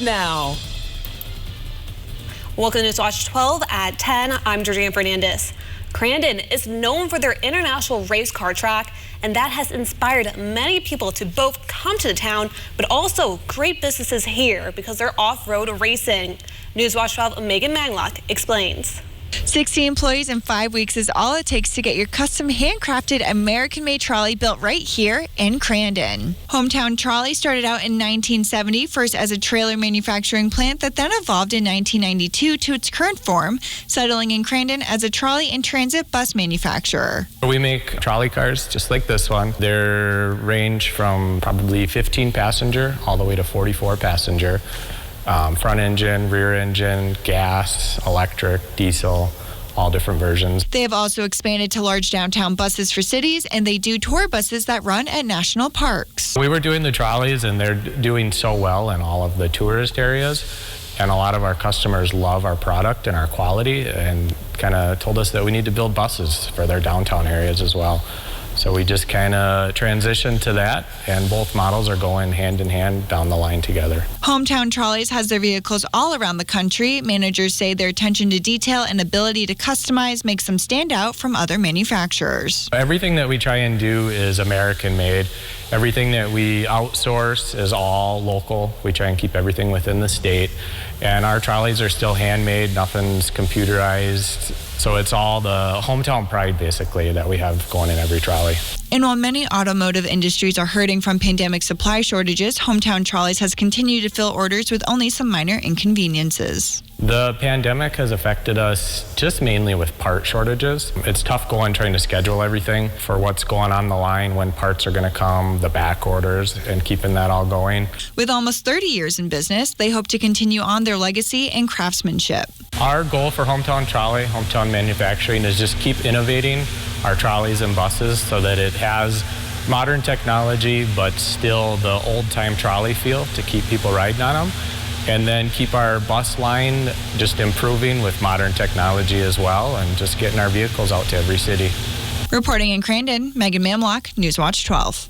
Now. Welcome to Newswatch 12 at 10. I'm Georgina Fernandez. Crandon is known for their international race car track, and that has inspired many people to both come to the town, but also great businesses here because they're off-road racing. Newswatch 12 Megan Maglock explains. 60 employees in 5 weeks is all it takes to get your custom handcrafted American-made trolley built right here in Crandon. Hometown Trolley started out in 1970, first as a trailer manufacturing plant that then evolved in 1992 to its current form, settling in Crandon as a trolley and transit bus manufacturer. We make trolley cars just like this one. They range from probably 15 passenger all the way to 44 passenger. Front engine, rear engine, gas, electric, diesel, all different versions. They have also expanded to large downtown buses for cities, and they do tour buses that run at national parks. We were doing the trolleys, and they're doing so well in all of the tourist areas, and a lot of our customers love our product and our quality, and kind of told us that we need to build buses for their downtown areas as well. So we just kind of transitioned to that, and both models are going hand in hand down the line together. Hometown Trolleys has their vehicles all around the country. Managers say their attention to detail and ability to customize makes them stand out from other manufacturers. Everything that we try and do is American made. Everything that we outsource is all local. We try and keep everything within the state. And our trolleys are still handmade, nothing's computerized. So it's all the hometown pride, basically, that we have going in every trolley. And while many automotive industries are hurting from pandemic supply shortages, Hometown Trolleys has continued to fill orders with only some minor inconveniences. The pandemic has affected us just mainly with part shortages. It's tough trying to schedule everything for what's going on the line, when parts are going to come, the back orders, and keeping that all going. With almost 30 years in business, they hope to continue on their legacy and craftsmanship. Our goal for Hometown Trolley, Hometown Manufacturing, is just keep innovating our trolleys and buses so that it has modern technology, but still the old-time trolley feel to keep people riding on them. And then keep our bus line just improving with modern technology as well, and just getting our vehicles out to every city. Reporting in Crandon, Megan Mamlock, Newswatch 12.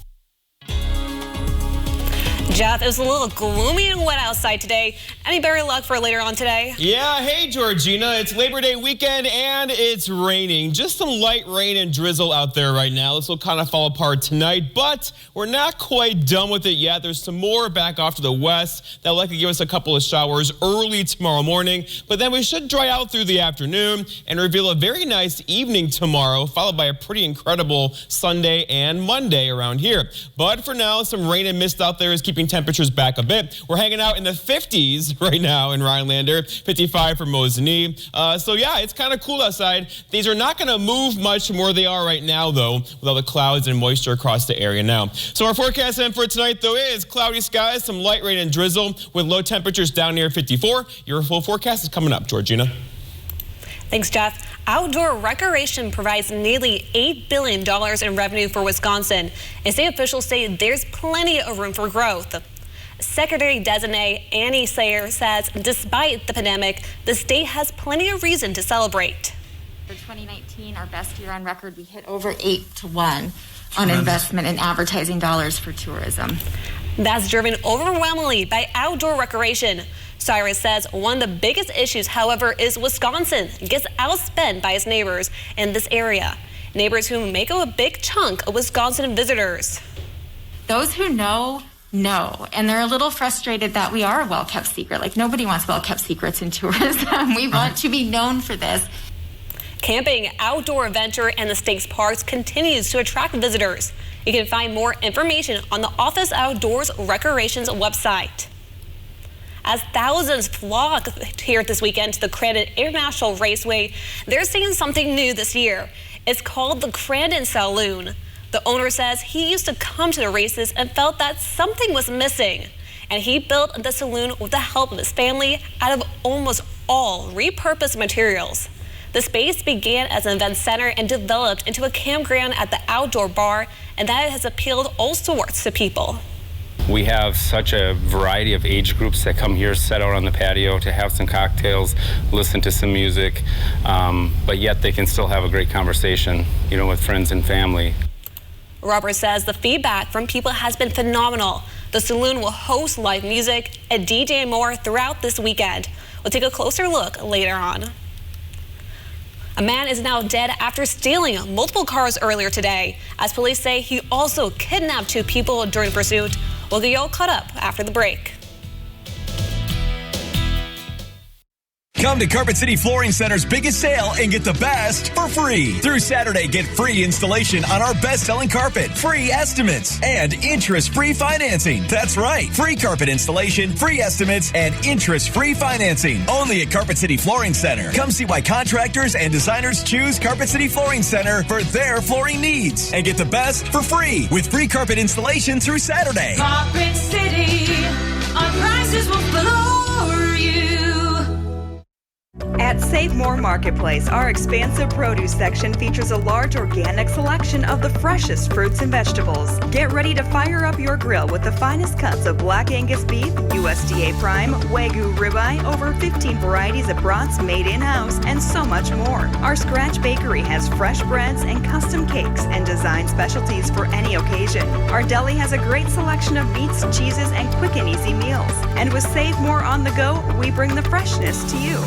Jeff, it was a little gloomy and wet outside today. Any better luck for later on today? Yeah, hey Georgina, it's Labor Day weekend and it's raining. Just some light rain and drizzle out there right now. This will kind of fall apart tonight, but we're not quite done with it yet. There's some more back off to the west that'll likely give us a couple of showers early tomorrow morning, but then we should dry out through the afternoon and reveal a very nice evening tomorrow, followed by a pretty incredible Sunday and Monday around here. But for now, some rain and mist out there is keeping temperatures back a bit. We're hanging out in the 50s right now in Rhinelander, 55 for Mosinee. So yeah, it's kind of cool outside. These are not going to move much from where they are right now, though, with all the clouds and moisture across the area now. So our forecast then for tonight, though, is cloudy skies, some light rain and drizzle with low temperatures down near 54. Your full forecast is coming up, Georgina. Thanks, Jeff. Outdoor recreation provides nearly $8 billion in revenue for Wisconsin, and state officials say there's plenty of room for growth. Secretary-designate Annie Sayer says despite the pandemic, the state has plenty of reason to celebrate. For 2019, our best year on record, we hit over 8-1 on investment in advertising dollars for tourism. That's driven overwhelmingly by outdoor recreation. Cyrus says one of the biggest issues, however, is Wisconsin gets outspent by its neighbors in this area. Neighbors who make up a big chunk of Wisconsin visitors. Those who know, and they're a little frustrated that we are a well-kept secret. Like, nobody wants well-kept secrets in tourism. We want to be known for this. Camping, outdoor adventure, and the state's parks continues to attract visitors. You can find more information on the Office Outdoors Recreation's website. As thousands flock here this weekend to the Crandon International Raceway, they're seeing something new this year. It's called the Crandon Saloon. The owner says he used to come to the races and felt that something was missing. And he built the saloon with the help of his family out of almost all repurposed materials. The space began as an event center and developed into a campground at the outdoor bar, and that has appealed all sorts of people. We have such a variety of age groups that come here, set out on the patio to have some cocktails, listen to some music, but yet they can still have a great conversation, with friends and family. Robert says the feedback from people has been phenomenal. The saloon will host live music, a DJ and more throughout this weekend. We'll take a closer look later on. A man is now dead after stealing multiple cars earlier today. As police say, he also kidnapped 2 people during the pursuit. We'll get you all caught up after the break. Come to Carpet City Flooring Center's biggest sale and get the best for free. Through Saturday, get free installation on our best-selling carpet, free estimates, and interest-free financing. That's right, free carpet installation, free estimates, and interest-free financing. Only at Carpet City Flooring Center. Come see why contractors and designers choose Carpet City Flooring Center for their flooring needs. And get the best for free with free carpet installation through Saturday. Carpet City, our prices will floor you. At Save More Marketplace, our expansive produce section features a large organic selection of the freshest fruits and vegetables. Get ready to fire up your grill with the finest cuts of Black Angus beef, USDA Prime, Wagyu ribeye, over 15 varieties of brats made in-house, and so much more. Our Scratch Bakery has fresh breads and custom cakes and design specialties for any occasion. Our deli has a great selection of meats, cheeses, and quick and easy meals. And with Save More on the go, we bring the freshness to you.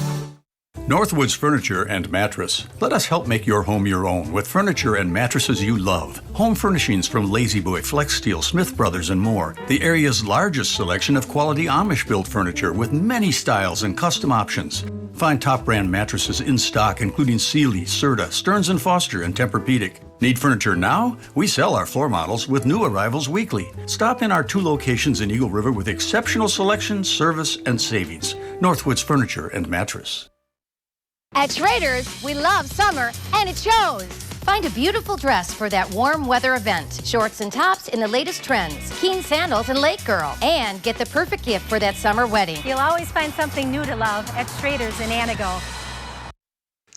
Northwoods Furniture and Mattress. Let us help make your home your own with furniture and mattresses you love. Home furnishings from Lazy Boy, Flex Steel, Smith Brothers, and more. The area's largest selection of quality Amish-built furniture with many styles and custom options. Find top brand mattresses in stock, including Sealy, Serta, Stearns & Foster, and Tempur-Pedic. Need furniture now? We sell our floor models with new arrivals weekly. Stop in our 2 locations in Eagle River with exceptional selection, service, and savings. Northwoods Furniture and Mattress. At Schrader's, we love summer, and it shows. Find a beautiful dress for that warm weather event. Shorts and tops in the latest trends. Keen sandals and Lake Girl. And get the perfect gift for that summer wedding. You'll always find something new to love at Schrader's in Anago.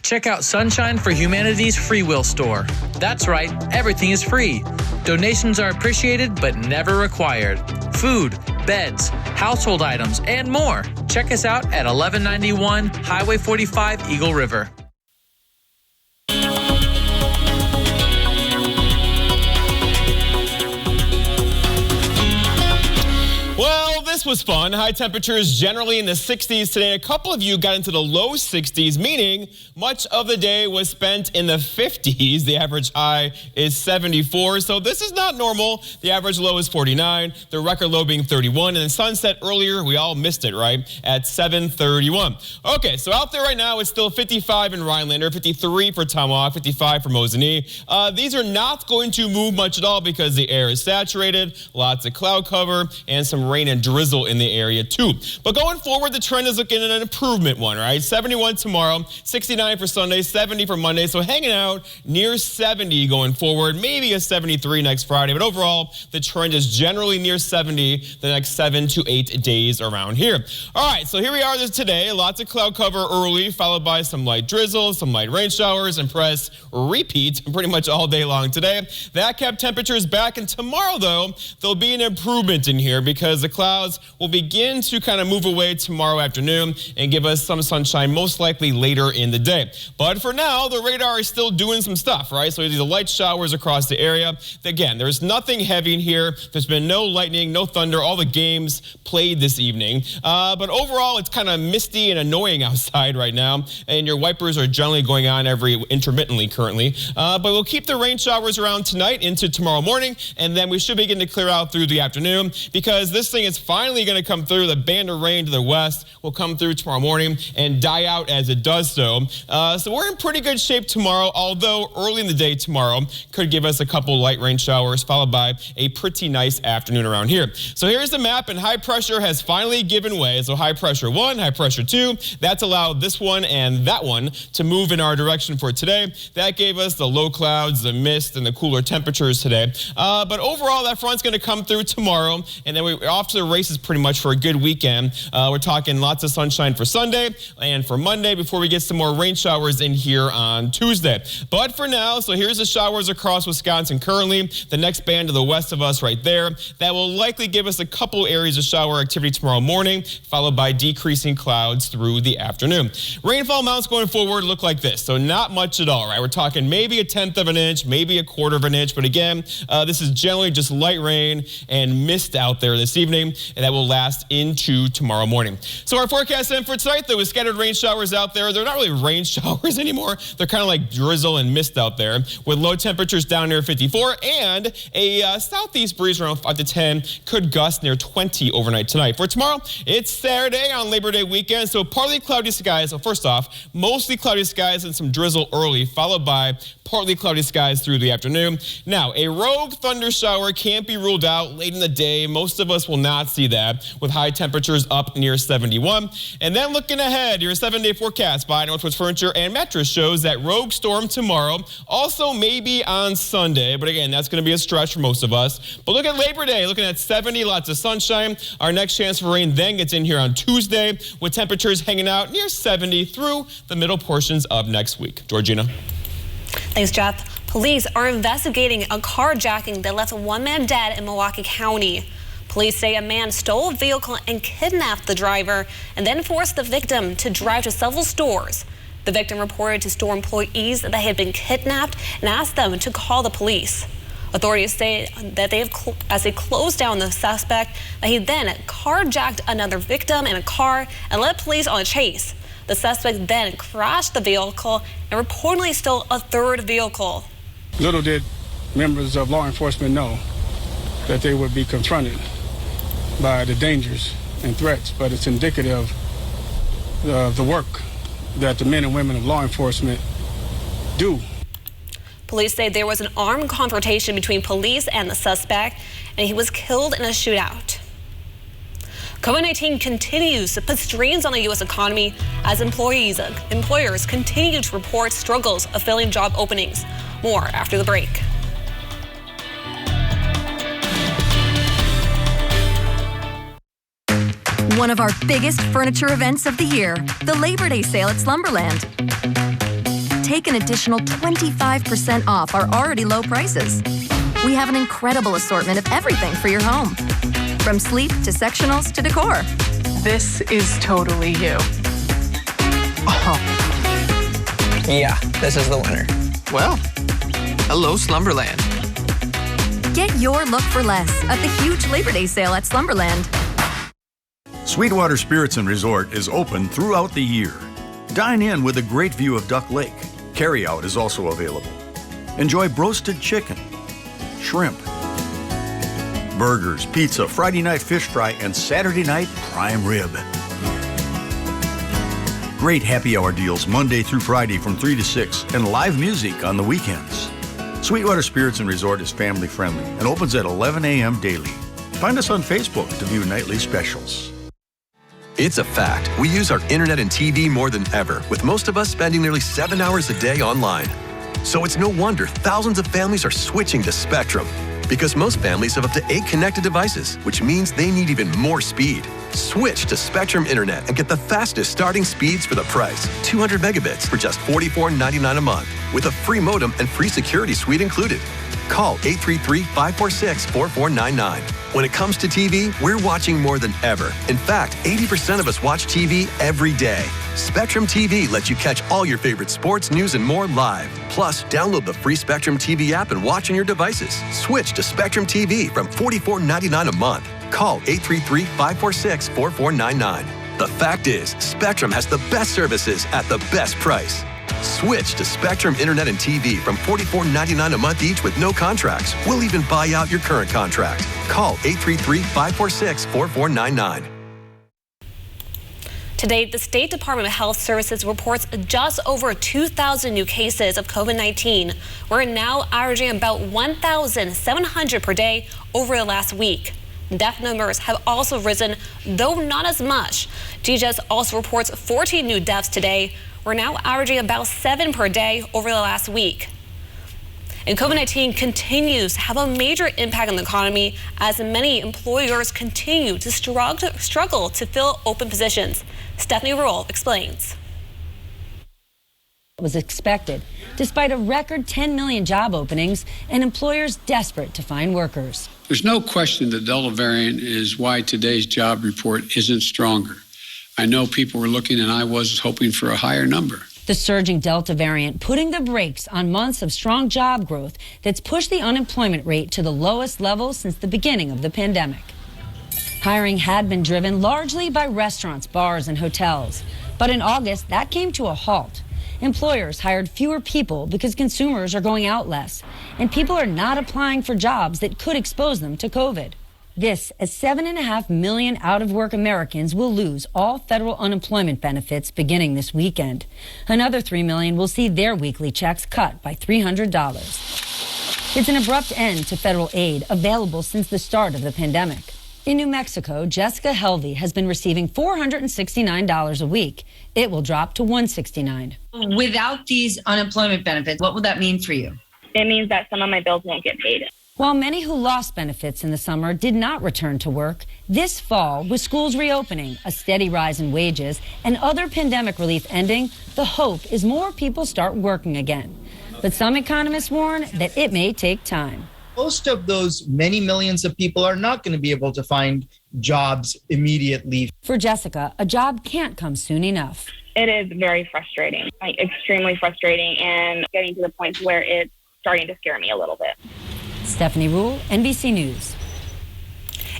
Check out Sunshine for Humanity's Free Will store. That's right, everything is free. Donations are appreciated but never required. Food, beds, household items, and more. Check us out at 1191 Highway 45, Eagle River. Well, this was fun. High temperatures generally in the 60s today. A couple of you got into the low 60s, meaning much of the day was spent in the 50s. The average high is 74, so this is not normal. The average low is 49, the record low being 31, and the sunset earlier, we all missed it, right, at 7:31. Okay, so out there right now, it's still 55 in Rhinelander, 53 for Tomahawk, 55 for Mosinee. These are not going to move much at all because the air is saturated, lots of cloud cover, and some rain and drizzle in the area too. But going forward, the trend is looking at an improvement one, right? 71 tomorrow, 69 for Sunday, 70 for Monday. So hanging out near 70 going forward, maybe a 73 next Friday. But overall, the trend is generally near 70 the next 7 to 8 days around here. All right, so here we are today. Lots of cloud cover early, followed by some light drizzle, some light rain showers, and press repeat pretty much all day long today. That kept temperatures back. And tomorrow, though, there'll be an improvement in here because the clouds will begin to kind of move away tomorrow afternoon and give us some sunshine, most likely later in the day. But for now, the radar is still doing some stuff, right? So these are light showers across the area. Again, there's nothing heavy in here. There's been no lightning, no thunder, all the games played this evening. But overall, it's kind of misty and annoying outside right now, and your wipers are generally going on intermittently currently. But we'll keep the rain showers around tonight into tomorrow morning, and then we should begin to clear out through the afternoon because this thing is finally going to come through. The band of rain to the west will come through tomorrow morning and die out as it does so. So we're in pretty good shape tomorrow, although early in the day tomorrow could give us a couple light rain showers followed by a pretty nice afternoon around here. So here's the map, and high pressure has finally given way. So high pressure 1, high pressure 2, that's allowed this one and that one to move in our direction for today. That gave us the low clouds, the mist, and the cooler temperatures today. But overall, that front's going to come through tomorrow, and then we're off to the races braces pretty much for a good weekend. We're talking lots of sunshine for Sunday and for Monday before we get some more rain showers in here on Tuesday. But for now, so here's the showers across Wisconsin currently. The next band to the west of us right there. That will likely give us a couple areas of shower activity tomorrow morning, followed by decreasing clouds through the afternoon. Rainfall amounts going forward look like this. So not much at all, right? We're talking maybe a 1/10 of an inch, maybe a 1/4 of an inch. But again, this is generally just light rain and mist out there this evening, and that will last into tomorrow morning. So our forecast then for tonight, though, with scattered rain showers out there. They're not really rain showers anymore. They're kind of like drizzle and mist out there, with low temperatures down near 54 and a southeast breeze around 5 to 10, could gust near 20 overnight tonight. For tomorrow, it's Saturday on Labor Day weekend, so partly cloudy skies. So first off, mostly cloudy skies and some drizzle early, followed by partly cloudy skies through the afternoon. Now, a rogue thunder shower can't be ruled out late in the day. Most of us will not see that, with high temperatures up near 71. And then looking ahead, your 7-day forecast by Northwoods Furniture and Mattress shows that rogue storm tomorrow, also maybe on Sunday. But again, that's going to be a stretch for most of us. But look at Labor Day, looking at 70, lots of sunshine. Our next chance for rain then gets in here on Tuesday, with temperatures hanging out near 70 through the middle portions of next week. Georgina. Thanks, Jeff. Police are investigating a carjacking that left one man dead in Milwaukee County. Police say a man stole a vehicle and kidnapped the driver and then forced the victim to drive to several stores. The victim reported to store employees that they had been kidnapped and asked them to call the police. Authorities say that as they closed down the suspect, that he then carjacked another victim in a car and led police on a chase. The suspect then crashed the vehicle and reportedly stole a third vehicle. Little did members of law enforcement know that they would be confronted by the dangers and threats, but it's indicative of the work that the men and women of law enforcement do. Police say there was an armed confrontation between police and the suspect, and he was killed in a shootout. COVID-19 continues to put strains on the U.S. economy as employers continue to report struggles of filling job openings. More after the break. One of our biggest furniture events of the year, the Labor Day sale at Slumberland. Take an additional 25% off our already low prices. We have an incredible assortment of everything for your home, from sleep to sectionals to decor. This is totally you. Oh. Yeah, this is the winner. Well, hello, Slumberland. Get your look for less at the huge Labor Day sale at Slumberland. Sweetwater Spirits and Resort is open throughout the year. Dine in with a great view of Duck Lake. Carryout is also available. Enjoy broasted chicken, shrimp, burgers, pizza, Friday night fish fry, and Saturday night prime rib. Great happy hour deals Monday through Friday from 3 to 6 and live music on the weekends. Sweetwater Spirits and Resort is family friendly and opens at 11 a.m. daily. Find us on Facebook to view nightly specials. It's a fact. We use our internet and TV more than ever, with most of us spending nearly 7 hours a day online. So it's no wonder thousands of families are switching to Spectrum, because most families have up to 8 connected devices, which means they need even more speed. Switch to Spectrum Internet and get the fastest starting speeds for the price. 200 megabits for just $44.99 a month, with a free modem and free security suite included. Call 833-546-4499. When it comes to TV, we're watching more than ever. In fact, 80% of us watch TV every day. Spectrum TV lets you catch all your favorite sports, news, and more live. Plus, download the free Spectrum TV app and watch on your devices. Switch to Spectrum TV from $44.99 a month. Call 833-546-4499. The fact is, Spectrum has the best services at the best price. Switch to Spectrum Internet and TV from $44.99 a month each with no contracts. We'll even buy out your current contract. Call 833-546-4499. To date, the State Department of Health Services reports just over 2,000 new cases of COVID-19. We're now averaging about 1,700 per day over the last week. Death numbers have also risen, though not as much. DHS also reports 14 new deaths today. We're now averaging about 7 per day over the last week. And COVID-19 continues to have a major impact on the economy as many employers continue to struggle to fill open positions. Stephanie Rule explains. Was expected, despite a record 10 million job openings and employers desperate to find workers. There's no question the Delta variant is why today's job report isn't stronger. I know people were looking, and I was hoping for a higher number. The surging Delta variant putting the brakes on months of strong job growth that's pushed the unemployment rate to the lowest level since the beginning of the pandemic. Hiring had been driven largely by restaurants, bars, and hotels. But in August, that came to a halt. Employers hired fewer people because consumers are going out less, and people are not applying for jobs that could expose them to COVID. This, as 7.5 million out-of-work Americans will lose all federal unemployment benefits beginning this weekend. Another 3 million will see their weekly checks cut by $300. It's an abrupt end to federal aid available since the start of the pandemic. In New Mexico, Jessica Helvey has been receiving $469 a week. It will drop to $169. Without these unemployment benefits, what would that mean for you? It means that some of my bills won't get paid. While many who lost benefits in the summer did not return to work, this fall, with schools reopening, a steady rise in wages, and other pandemic relief ending, the hope is more people start working again. But some economists warn that it may take time. Most of those many millions of people are not going to be able to find jobs immediately. For Jessica, a job can't come soon enough. It is very frustrating, extremely frustrating, and getting to the point where it's starting to scare me a little bit. Stephanie Rule, NBC News.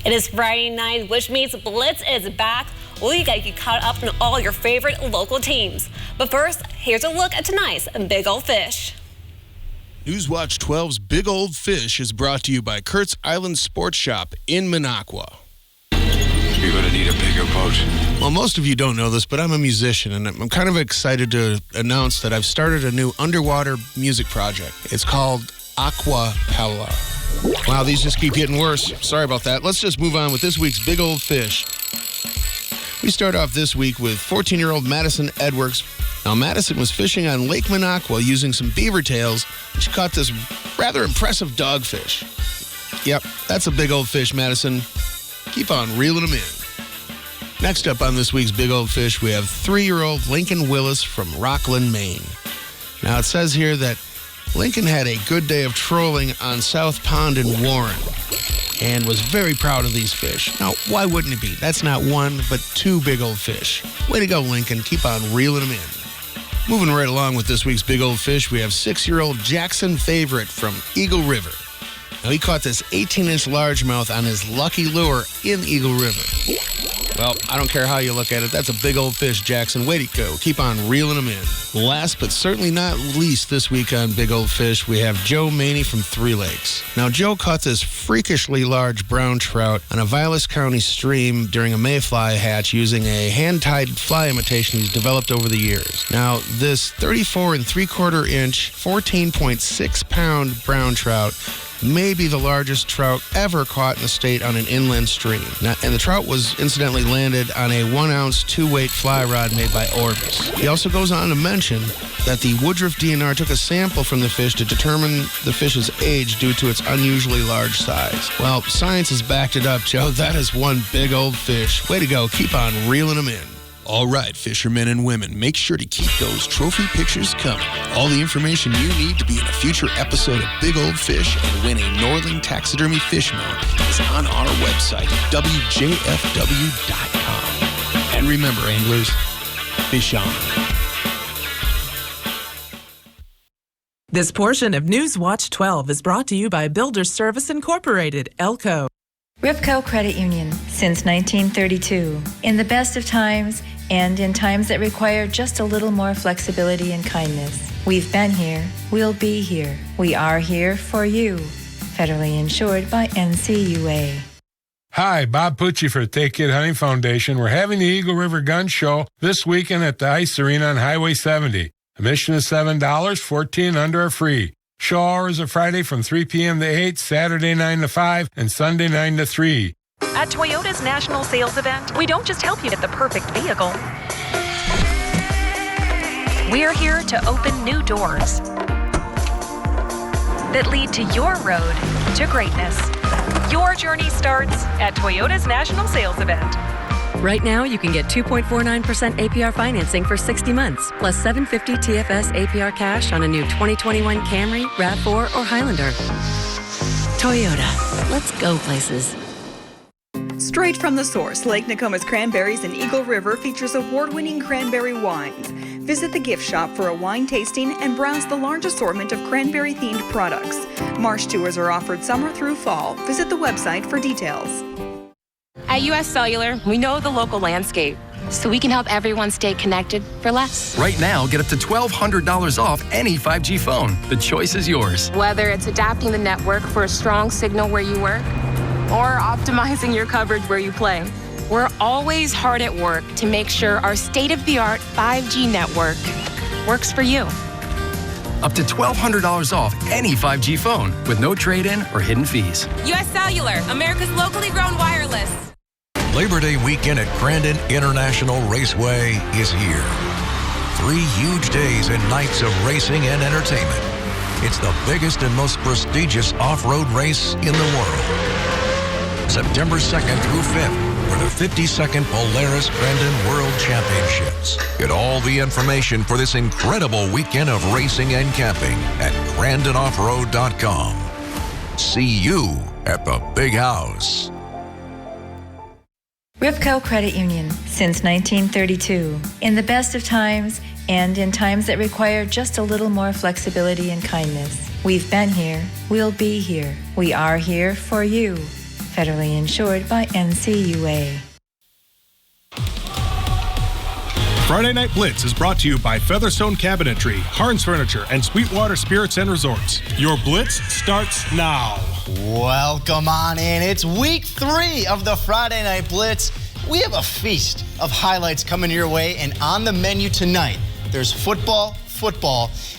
It is Friday night, which means Blitz is back. We got you caught up on all your favorite local teams. But first, here's a look at tonight's Big Old Fish. Newswatch 12's Big Old Fish is brought to you by Kurt's Island Sports Shop in Minocqua. You're going to need a bigger boat. Well, most of you don't know this, but I'm a musician, and I'm kind of excited to announce that I've started a new underwater music project. It's called Aquapella. Wow, these just keep getting worse. Sorry about that. Let's just move on with this week's Big Old Fish. We start off this week with 14-year-old Madison Edwards. Now, Madison was fishing on Lake Minocqua using some beaver tails, and she caught this rather impressive dogfish. Yep, that's a big old fish, Madison. Keep on reeling them in. Next up on this week's Big Old Fish, we have 3-year-old Lincoln Willis from Rockland, Maine. Now, it says here that Lincoln had a good day of trolling on South Pond in Warren and was very proud of these fish. Now, why wouldn't it be? That's not one, but 2 big old fish. Way to go, Lincoln. Keep on reeling them in. Moving right along with this week's Big Old Fish, we have 6-year-old Jackson Favorite from Eagle River. Now, he caught this 18-inch largemouth on his lucky lure in Eagle River. Well, I don't care how you look at it. That's a big old fish, Jackson. Way to go. Keep on reeling them in. Last but certainly not least this week on Big Old Fish, we have Joe Maney from 3 Lakes. Now, Joe caught this freakishly large brown trout on a Vilas County stream during a mayfly hatch using a hand-tied fly imitation he's developed over the years. Now, this 34 3/4-inch, 14.6-pound brown trout may be the largest trout ever caught in the state on an inland stream. Now, and the trout was incidentally landed on a 1-ounce 2-weight fly rod made by Orbis. He also goes on to mention that the Woodruff DNR took a sample from the fish to determine the fish's age due to its unusually large size. Well, science has backed it up, Joe. That is one big old fish. Way to go. Keep on reeling them in. All right, fishermen and women, make sure to keep those trophy pictures coming. All the information you need to be in a future episode of Big Old Fish and win a Northern Taxidermy Fish Mount is on our website, WJFW.com. And remember, anglers, fish on. This portion of Newswatch 12 is brought to you by Builders Service Incorporated, Elco. Ripco Credit Union, since 1932. In the best of times and in times that require just a little more flexibility and kindness. We've been here, we'll be here. We are here for you. Federally insured by NCUA. Hi, Bob Pucci for the Take Kid Hunting Foundation. We're having the Eagle River Gun Show this weekend at the Ice Arena on Highway 70. Admission is $7, 14 under are free. Show hours are Friday from 3 p.m. to 8, Saturday 9 to 5, and Sunday 9 to 3. At Toyota's National Sales Event, we don't just help you get the perfect vehicle. We're here to open new doors. that lead to your road to greatness. Your journey starts at Toyota's National Sales Event. Right now, you can get 2.49% APR financing for 60 months, plus $750 TFS APR cash on a new 2021 Camry, RAV4, or Highlander. Toyota. Let's go places. Straight from the source, Lake Nokomis Cranberries in Eagle River features award-winning cranberry wines. Visit the gift shop for a wine tasting and browse the large assortment of cranberry-themed products. Marsh tours are offered summer through fall. Visit the website for details. At U.S. Cellular, we know the local landscape, so we can help everyone stay connected for less. Right now, get up to $1,200 off any 5G phone. The choice is yours. Whether it's adapting the network for a strong signal where you work or optimizing your coverage where you play, we're always hard at work to make sure our state-of-the-art 5G network works for you. Up to $1,200 off any 5G phone with no trade-in or hidden fees. U.S. Cellular, America's locally grown wireless. Labor Day weekend at Grandin International Raceway is here. 3 huge days and nights of racing and entertainment. It's the biggest and most prestigious off-road race in the world. September 2nd through 5th for the 52nd Polaris Grandin World Championships. Get all the information for this incredible weekend of racing and camping at GrandinOffroad.com. See you at the Big House. Ripco Credit Union, since 1932. In the best of times and in times that require just a little more flexibility and kindness. We've been here, we'll be here. We are here for you. Federally insured by NCUA. Friday Night Blitz is brought to you by Featherstone Cabinetry, Harns Furniture, and Sweetwater Spirits and Resorts. Your Blitz starts now. Welcome on in. It's week 3 of the Friday Night Blitz. We have a feast of highlights coming your way, and on the menu tonight, there's football,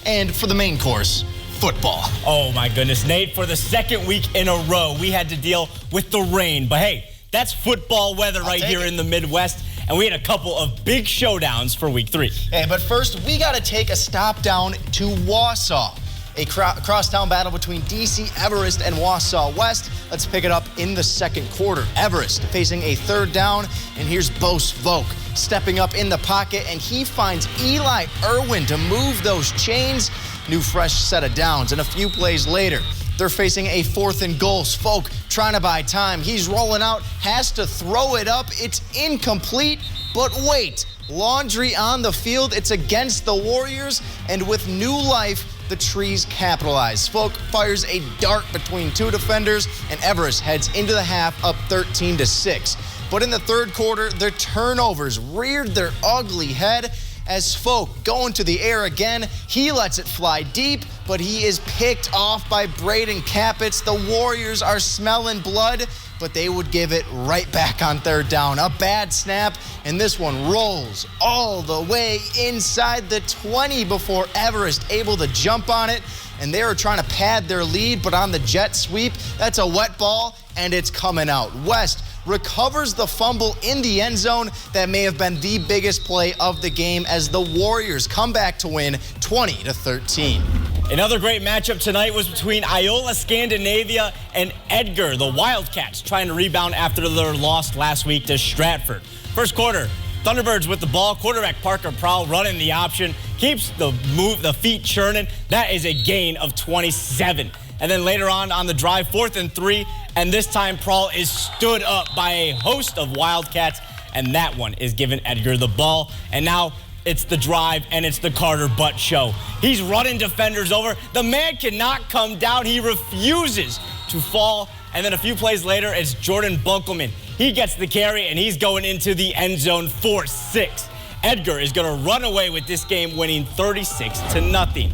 and for the main course, football. Oh my goodness, Nate, for the second week in a row, we had to deal with the rain. But hey, that's football weather right here in the Midwest. And we had a couple of big showdowns for week 3. Hey, but first, we got to take a stop down to Wausau. A crosstown battle between DC Everest and Wausau West. Let's pick it up in the second quarter. Everest facing a third down, and here's Bose Volk stepping up in the pocket, and he finds Eli Irwin to move those chains. New fresh set of downs, and a few plays later, they're facing a 4th and goal. Folk trying to buy time. He's rolling out, has to throw it up. It's incomplete, but wait. Laundry on the field. It's against the Warriors, and with new life, the Trees capitalize. Folk fires a dart between 2 defenders, and Everest heads into the half up 13-6. But in the third quarter, their turnovers reared their ugly head as Folk going to the air again. He lets it fly deep, but he is picked off by Braden Capitz. The Warriors are smelling blood, but they would give it right back on third down. A bad snap, and this one rolls all the way inside the 20 before Everest able to jump on it. And they were trying to pad their lead, but on the jet sweep, that's a wet ball, and it's coming out. West recovers the fumble in the end zone. That may have been the biggest play of the game as the Warriors come back to win 20-13. Another great matchup tonight was between Iola Scandinavia and Edgar, the Wildcats, trying to rebound after their loss last week to Stratford. First quarter, Thunderbirds with the ball. Quarterback Parker Prowl running the option, keeps the feet churning. That is a gain of 27. And then later on the drive, 4th and 3, and this time Prowl is stood up by a host of Wildcats, and that one is giving Edgar the ball. And now it's the drive, and it's the Carter Butt show. He's running defenders over. The man cannot come down. He refuses to fall. And then a few plays later, it's Jordan Bunkelman. He gets the carry, and he's going into the end zone for 6. Edgar is going to run away with this game, winning 36-0.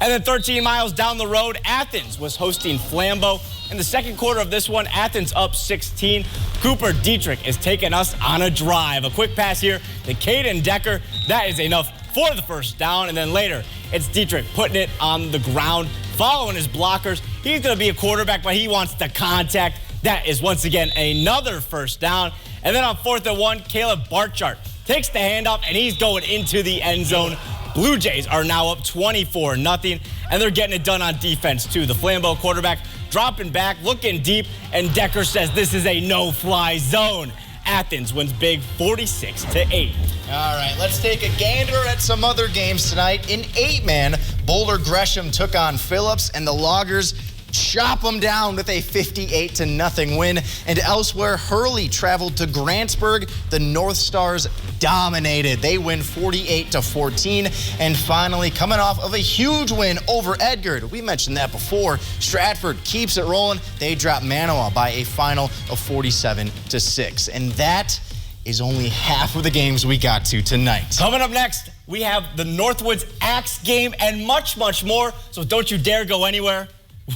And then 13 miles down the road, Athens was hosting Flambeau. In the second quarter of this one, Athens up 16. Cooper Dietrich is taking us on a drive. A quick pass here to Caden Decker. That is enough for the first down. And then later, it's Dietrich putting it on the ground, following his blockers. He's going to be a quarterback, but he wants the contact. That is once again another first down. And then on 4th and 1, Caleb Barchart takes the handoff, and he's going into the end zone Blue Jays are now up 24-0, and they're getting it done on defense, too. The Flambeau quarterback dropping back, looking deep, and Decker says this is a no-fly zone. Athens wins big 46-8. All right, let's take a gander at some other games tonight. In 8-man, Boulder Gresham took on Phillips, and the Loggers chop them down with a 58-0 win. And elsewhere, Hurley traveled to Grantsburg. The North Stars dominated. They win 48-14. And finally, coming off of a huge win over Edgar. We mentioned that before. Stratford keeps it rolling. They drop Manawa by a final of 47-6. And that is only half of the games we got to tonight. Coming up next, we have the Northwoods Axe game and much, much more. So don't you dare go anywhere.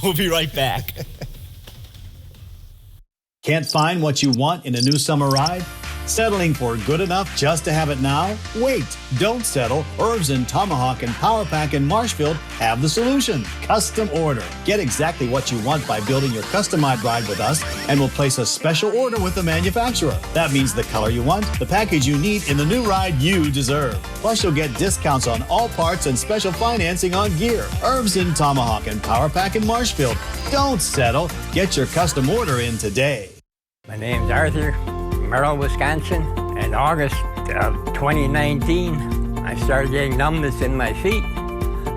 We'll be right back. Can't find what you want in a new summer ride? Settling for good enough just to have it now? Wait, don't settle. Herbs and Tomahawk and Power Pack in Marshfield have the solution. Custom order. Get exactly what you want by building your customized ride with us, and we'll place a special order with the manufacturer. That means the color you want, the package you need in the new ride you deserve. Plus, you'll get discounts on all parts and special financing on gear. Herbs and Tomahawk and Power Pack in Marshfield. Don't settle. Get your custom order in today. My name's Arthur. Merrill, Wisconsin. In August of 2019, I started getting numbness in my feet.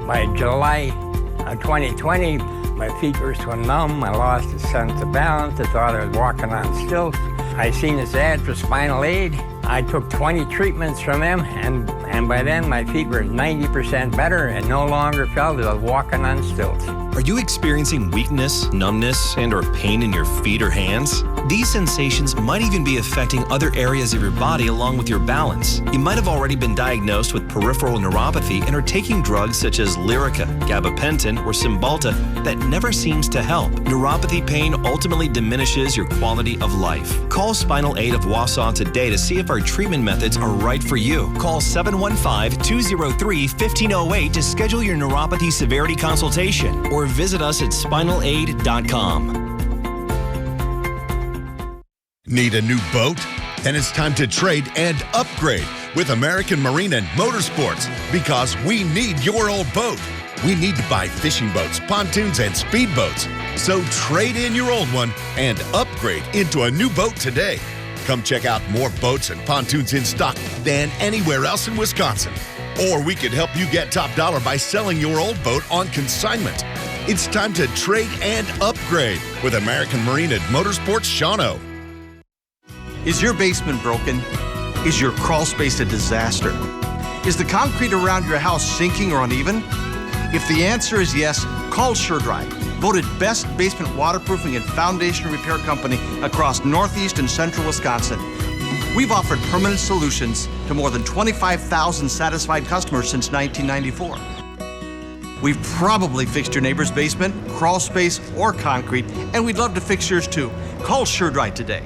By July of 2020, my feet were so numb, I lost a sense of balance. I thought I was walking on stilts. I seen this ad for Spinal Aid. I took 20 treatments from them, and by then my feet were 90% better and no longer felt as I was walking on stilts. Are you experiencing weakness, numbness, and or pain in your feet or hands? These sensations might even be affecting other areas of your body along with your balance. You might have already been diagnosed with peripheral neuropathy and are taking drugs such as LYRICA, GABAPENTIN, or CYMBALTA that never seems to help. Neuropathy pain ultimately diminishes your quality of life. Call Spinal Aid of Wausau today to see if our treatment methods are right for you. Call 715-203-1508 to schedule your neuropathy severity consultation or visit us at spinalaid.com. Need a new boat? Then it's time to trade and upgrade with American Marine and Motorsports, because we need your old boat. We need to buy fishing boats, pontoons, and speedboats. So trade in your old one and upgrade into a new boat today. Come check out more boats and pontoons in stock than anywhere else in Wisconsin. Or we could help you get top dollar by selling your old boat on consignment. It's time to trade and upgrade with American Marine and Motorsports Shawano. Is your basement broken? Is your crawl space a disaster? Is the concrete around your house sinking or uneven? If the answer is yes, call SureDry, voted best basement waterproofing and foundation repair company across Northeast and Central Wisconsin. We've offered permanent solutions to more than 25,000 satisfied customers since 1994. We've probably fixed your neighbor's basement, crawl space, or concrete, and we'd love to fix yours too. Call SureDry today.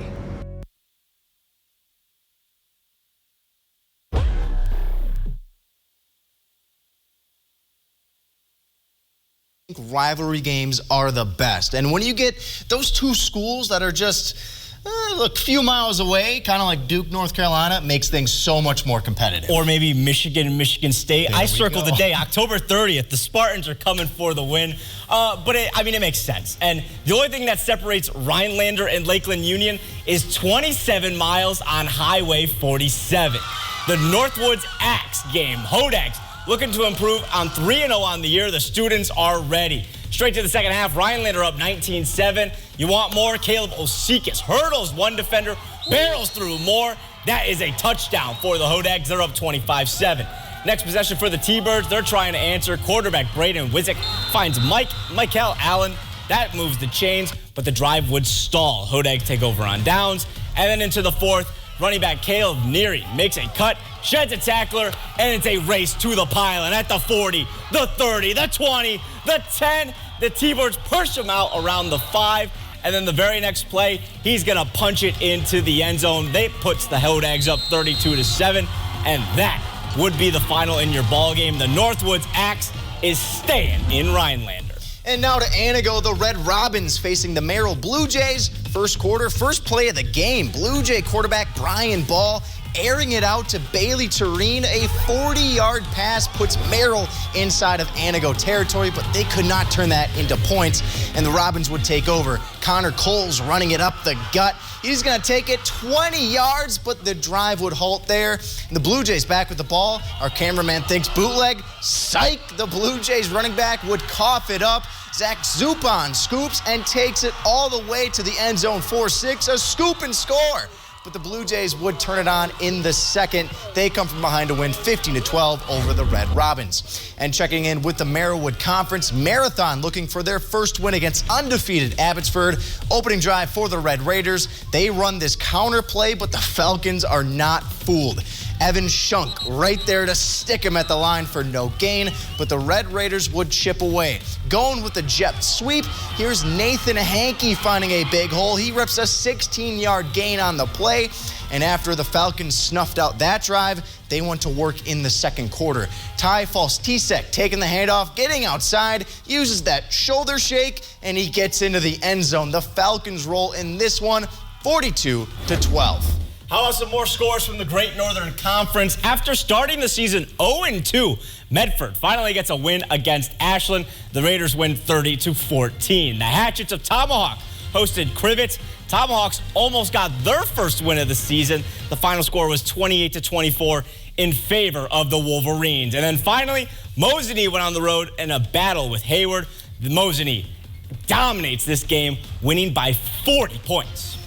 Rivalry games are the best. And when you get those two schools that are just a few miles away, kind of like Duke, North Carolina, makes things so much more competitive. Or maybe Michigan and Michigan State. I circled the day, October 30th. The Spartans are coming for the win. But it makes sense. And the only thing that separates Rhinelander and Lakeland Union is 27 miles on Highway 47. The Northwoods Axe game. Hodags looking to improve on 3-0 on the year. The students are ready. Straight to the second half, Rhinelander up 19-7. You want more? Caleb Osikas hurdles one defender, barrels through more. That is a touchdown for the Hodags. They're up 25-7. Next possession for the T-Birds. They're trying to answer. Quarterback Braden Wizik finds Michael Allen. That moves the chains, but the drive would stall. Hodags take over on downs. And then into the fourth, running back Caleb Neary makes a cut, sheds a tackler, and it's a race to the pylon at the 40, the 30, the 20, the 10. The T-Birds push him out around the 5, and then the very next play, he's going to punch it into the end zone. That puts the Hodags up 32-7, and that would be the final in your ball game. The Northwoods Axe is staying in Rhinelander. And now to Anago, the Red Robins facing the Merrill Blue Jays. First quarter, first play of the game. Blue Jay quarterback Brian Ball airing it out to Bailey Tureen. A 40-yard pass puts Merrill inside of Anago territory, but they could not turn that into points, and the Robins would take over. Connor Coles running it up the gut. He's going to take it 20 yards, but the drive would halt there. And the Blue Jays back with the ball. Our cameraman thinks bootleg. Psych! The Blue Jays running back would cough it up. Zach Zupan scoops and takes it all the way to the end zone. 4-6, a scoop and score. But the Blue Jays would turn it on in the second. They come from behind to win 15-12 over the Red Robins. And checking in with the Merrillwood Conference, Marathon looking for their first win against undefeated Abbotsford. Opening drive for the Red Raiders. They run this counter play, but the Falcons are not fooled. Evan Shunk right there to stick him at the line for no gain, but the Red Raiders would chip away. Going with the jet sweep, here's Nathan Hankey finding a big hole. He rips a 16-yard gain on the play, and after the Falcons snuffed out that drive, they went to work in the second quarter. Ty Falstisek taking the handoff, getting outside, uses that shoulder shake, and he gets into the end zone. The Falcons roll in this one, 42-12. How about some more scores from the Great Northern Conference? After starting the season 0-2, Medford finally gets a win against Ashland. The Raiders win 30-14. The Hatchets of Tomahawk hosted Crivets. Tomahawks almost got their first win of the season. The final score was 28-24 in favor of the Wolverines. And then finally, Mosinee went on the road in a battle with Hayward. The Mosinee dominates this game, winning by 40 points.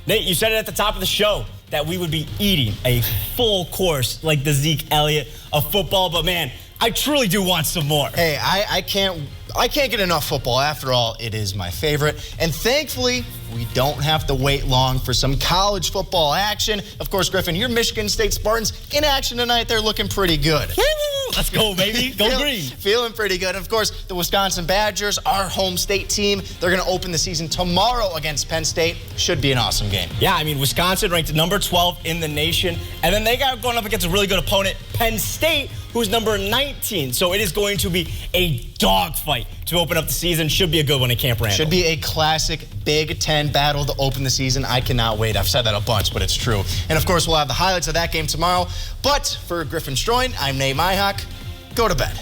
Nate, you said it at the top of the show that we would be eating a full course like the Zeke Elliott of football, but man, I truly do want some more. Hey, I can't get enough football. After all, it is my favorite. And thankfully, we don't have to wait long for some college football action. Of course, Griffin, your Michigan State Spartans in action tonight. They're looking pretty good. Let's go, baby. Go green. Feeling pretty good. And of course, the Wisconsin Badgers, our home state team, they're going to open the season tomorrow against Penn State. Should be an awesome game. Yeah, I mean, Wisconsin ranked number 12 in the nation. And then they got going up against a really good opponent, Penn State, who's number 19. So it is going to be a dogfight to open up the season. Should be a good one at Camp Randall. Should be a classic Big Ten battle to open the season. I cannot wait. I've said that a bunch, but it's true. And of course, we'll have the highlights of that game tomorrow. But for Griffin Stroin, I'm Nate Myhawk. Go to bed.